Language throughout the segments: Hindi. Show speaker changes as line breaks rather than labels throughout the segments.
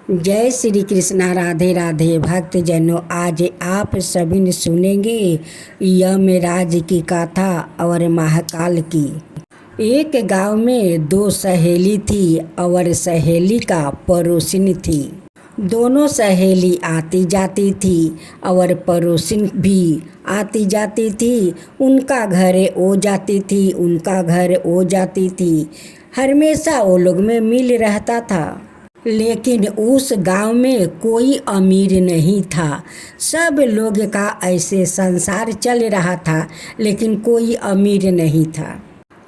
जय श्री कृष्णा। राधे राधे भक्त जनों, आज आप सभी ने सुनेंगे यमराज की कथा और महाकाल की। एक गांव में दो सहेली थी और सहेली का पड़ोसिन थी। दोनों सहेली आती जाती थी और पड़ोसिन भी आती जाती थी। उनका घर ओ जाती थी, उनका घर ओ जाती थी। हमेशा वो लोग में मिल रहता था। लेकिन उस गांव में कोई अमीर नहीं था। सब लोग का ऐसे संसार चल रहा था, लेकिन कोई अमीर नहीं था।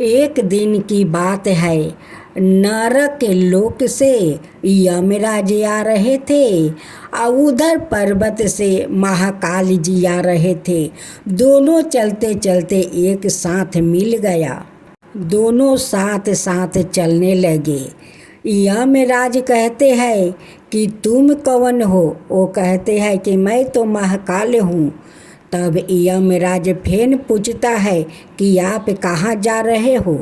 एक दिन की बात है, नरक के लोक से यमराज आ रहे थे और उधर पर्वत से महाकाल जी आ रहे थे। दोनों चलते चलते एक साथ मिल गया। दोनों साथ साथ चलने लगे। यमराज कहते हैं कि तुम कौन हो? वो कहते हैं कि मैं तो महाकाल हूँ। तब यमराज फिर पूछता है कि आप कहाँ जा रहे हो?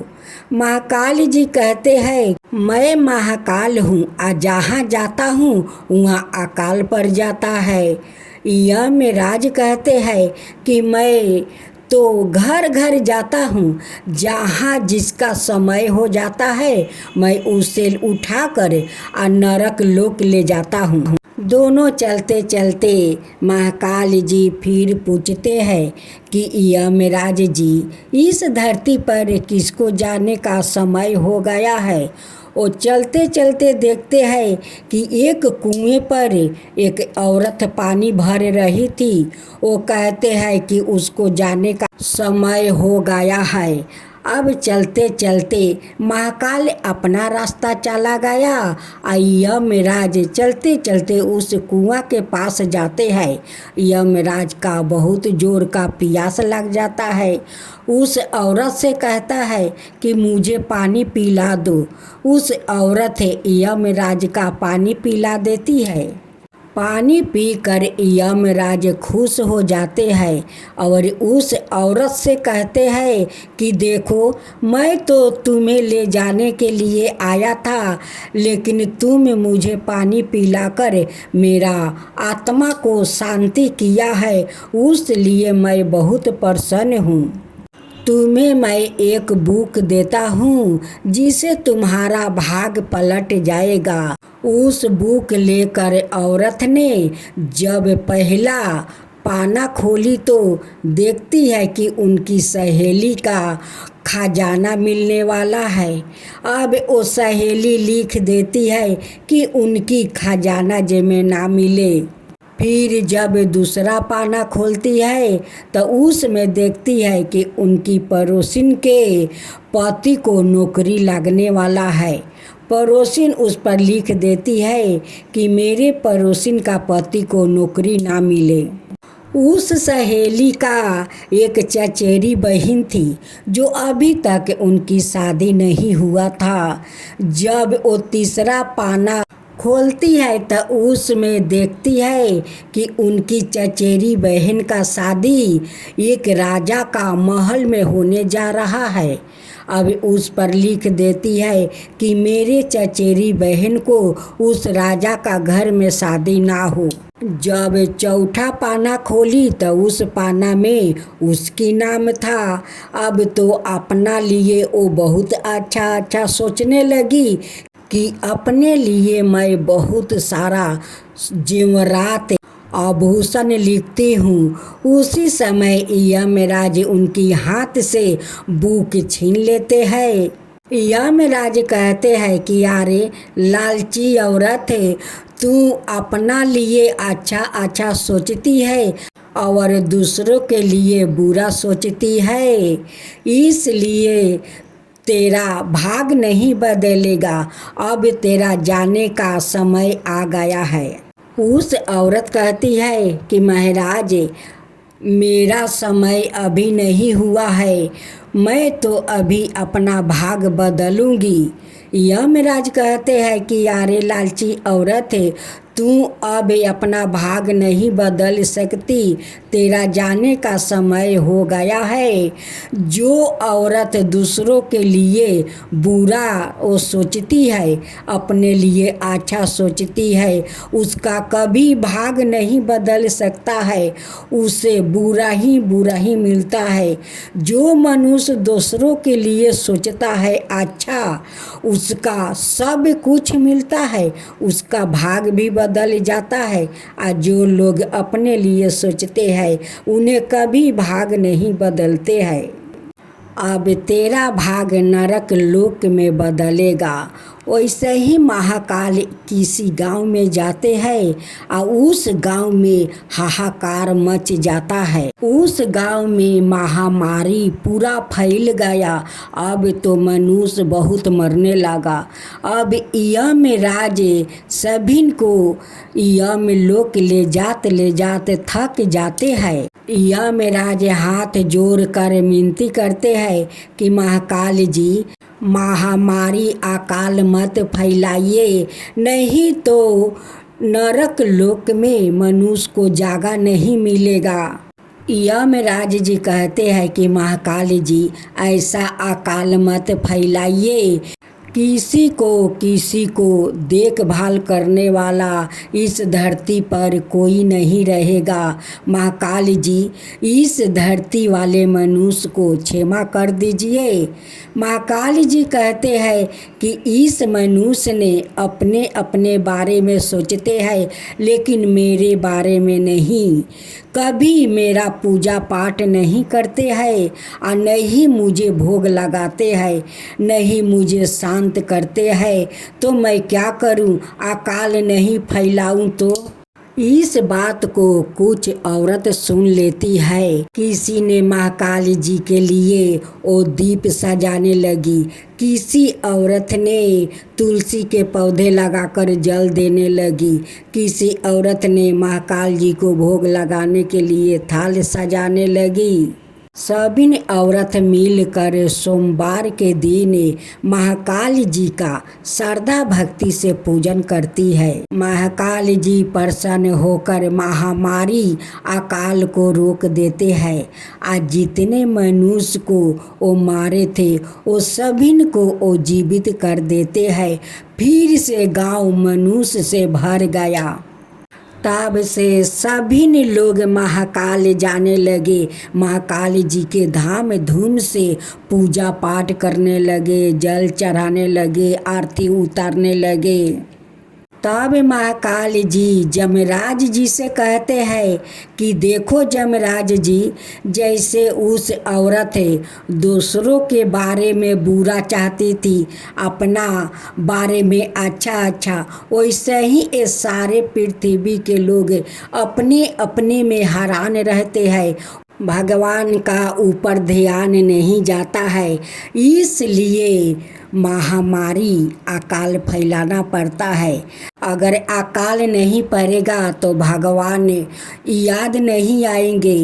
महाकाल जी कहते हैं मैं महाकाल हूँ, जहाँ जाता हूँ वहाँ अकाल पड़ जाता है। यमराज कहते हैं कि मैं तो घर घर जाता हूँ, जहाँ जिसका समय हो जाता है मैं उसे उठा कर नरक लोक ले जाता हूँ। दोनों चलते चलते महाकाल जी फिर पूछते हैं कि यमराज जी, इस धरती पर किसको जाने का समय हो गया है? वो चलते चलते देखते हैं कि एक कुएं पर एक औरत पानी भर रही थी। वो कहते हैं कि उसको जाने का समय हो गया है। अब चलते चलते महाकाल अपना रास्ता चला गया और यमराज चलते चलते उस कुआं के पास जाते हैं। यमराज का बहुत जोर का प्यास लग जाता है। उस औरत से कहता है कि मुझे पानी पिला दो। उस औरत यमराज का पानी पिला देती है। पानी पीकर यमराज खुश हो जाते हैं और उस औरत से कहते हैं कि देखो, मैं तो तुम्हें ले जाने के लिए आया था, लेकिन तुम मुझे पानी पिलाकर मेरा आत्मा को शांति किया है, उस लिए मैं बहुत प्रसन्न हूँ। तुम्हें मैं एक बुक देता हूँ जिसे तुम्हारा भाग पलट जाएगा। उस बुक लेकर औरत ने जब पहला पाना खोली तो देखती है कि उनकी सहेली का खजाना मिलने वाला है। अब वो सहेली लिख देती है कि उनकी खजाना में ना मिले। फिर जब दूसरा पाना खोलती है तो उसमें देखती है कि उनकी पड़ोसिन के पति को नौकरी लगने वाला है। पड़ोसिन उस पर लिख देती है कि मेरे पड़ोसिन का पति को नौकरी ना मिले। उस सहेली का एक चचेरी बहन थी जो अभी तक उनकी शादी नहीं हुआ था। जब वो तीसरा पाना खोलती है तो उसमें देखती है कि उनकी चचेरी बहन का शादी एक राजा का महल में होने जा रहा है। अब उस पर लिख देती है कि मेरे चचेरी बहन को उस राजा का घर में शादी ना हो। जब चौथा पाना खोली तो उस पाना में उसकी नाम था। अब तो अपना लिए वो बहुत अच्छा सोचने लगी कि अपने लिए मैं बहुत सारा जेवरात आभूषण लिखती हूँ। उसी समय यमराज उनकी हाथ से बुक छीन लेते हैं। यमराज कहते हैं कि अरे लालची औरत है, तू अपना लिए अच्छा सोचती है और दूसरों के लिए बुरा सोचती है, इसलिए तेरा भाग नहीं बदलेगा। अब तेरा जाने का समय आ गया है। उस औरत कहती है कि महाराज, मेरा समय अभी नहीं हुआ है, मैं तो अभी अपना भाग बदलूंगी। यमराज कहते हैं कि यारे लालची औरत है, तू अब अपना भाग नहीं बदल सकती, तेरा जाने का समय हो गया है। जो औरत दूसरों के लिए बुरा वो सोचती है, अपने लिए अच्छा सोचती है, उसका कभी भाग नहीं बदल सकता है, उसे बुरा ही मिलता है। जो मनुष्य दूसरों के लिए सोचता है अच्छा, उसका सब कुछ मिलता है, उसका भाग भी बदल जाता है। और जो लोग अपने लिए सोचते हैं उन्हें कभी भाग नहीं बदलते हैं। अब तेरा भाग नरक लोक में बदलेगा। वैसे ही महाकाल किसी गांव में जाते हैं और उस गांव में हाहाकार मच जाता है। उस गांव में महामारी पूरा फैल गया। अब तो मनुष्य बहुत मरने लगा। अब यमराज सभी को यमलोक ले जाते थक जाते हैं। यमराज हाथ जोड़ कर विनती करते हैं कि महाकाल जी, महामारी अकाल मत फैलाइए, नहीं तो नरक लोक में मनुष्य को जगह नहीं मिलेगा। यमराज जी कहते हैं कि महाकाल जी, ऐसा अकाल मत फैलाइए, किसी को देखभाल करने वाला इस धरती पर कोई नहीं रहेगा। महाकाल जी, इस धरती वाले मनुष्य को क्षमा कर दीजिए। महाकाल जी कहते हैं कि इस मनुष्य ने अपने अपने बारे में सोचते हैं, लेकिन मेरे बारे में नहीं। कभी मेरा पूजा पाठ नहीं करते हैं और नहीं मुझे भोग लगाते हैं, नहीं मुझे शांत करते हैं, तो मैं क्या करूं? अकाल नहीं फैलाऊं तो? इस बात को कुछ औरत सुन लेती है। किसी ने महाकाल जी के लिए वो दीप सजाने लगी, किसी औरत ने तुलसी के पौधे लगाकर जल देने लगी, किसी औरत ने महाकाल जी को भोग लगाने के लिए थाल सजाने लगी। सभी औरत मिलकर सोमवार के दिन महाकाल जी का श्रद्धा भक्ति से पूजन करती है। महाकाल जी प्रसन्न होकर महामारी अकाल को रोक देते हैं। आज जितने मनुष्य को वो मारे थे वो सभी को वो जीवित कर देते हैं। फिर से गांव मनुष्य से भर गया। तब से सभी लोग महाकाल जाने लगे। महाकाल जी के धाम धूम से पूजा पाठ करने लगे, जल चढ़ाने लगे, आरती उतारने लगे। तब महाकाल जी जमराज जी से कहते हैं कि देखो जमराज जी, जैसे उस औरत दूसरों के बारे में बुरा चाहती थी, अपना बारे में अच्छा, वैसे ही ये सारे पृथ्वी के लोग अपने अपने में हैरान रहते हैं। भगवान का ऊपर ध्यान नहीं जाता है, इसलिए महामारी अकाल फैलाना पड़ता है। अगर अकाल नहीं पड़ेगा तो भगवान याद नहीं आएंगे।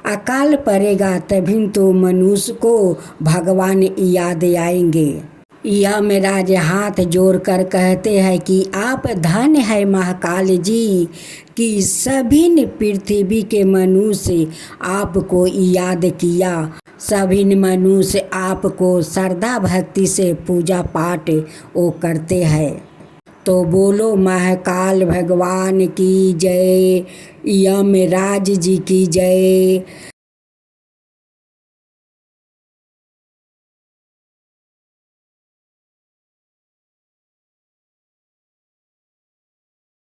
अकाल पड़ेगा तभी तो मनुष्य को भगवान याद आएंगे। यमराज हाथ जोड़कर कहते हैं कि आप धन है महाकाल जी, कि सभी पृथ्वी के मनुष्य आपको याद किया। सभी मनुष्य आपको श्रद्धा भक्ति से पूजा पाठ वो करते हैं। तो बोलो महाकाल भगवान की जय, यमराज जी की जय।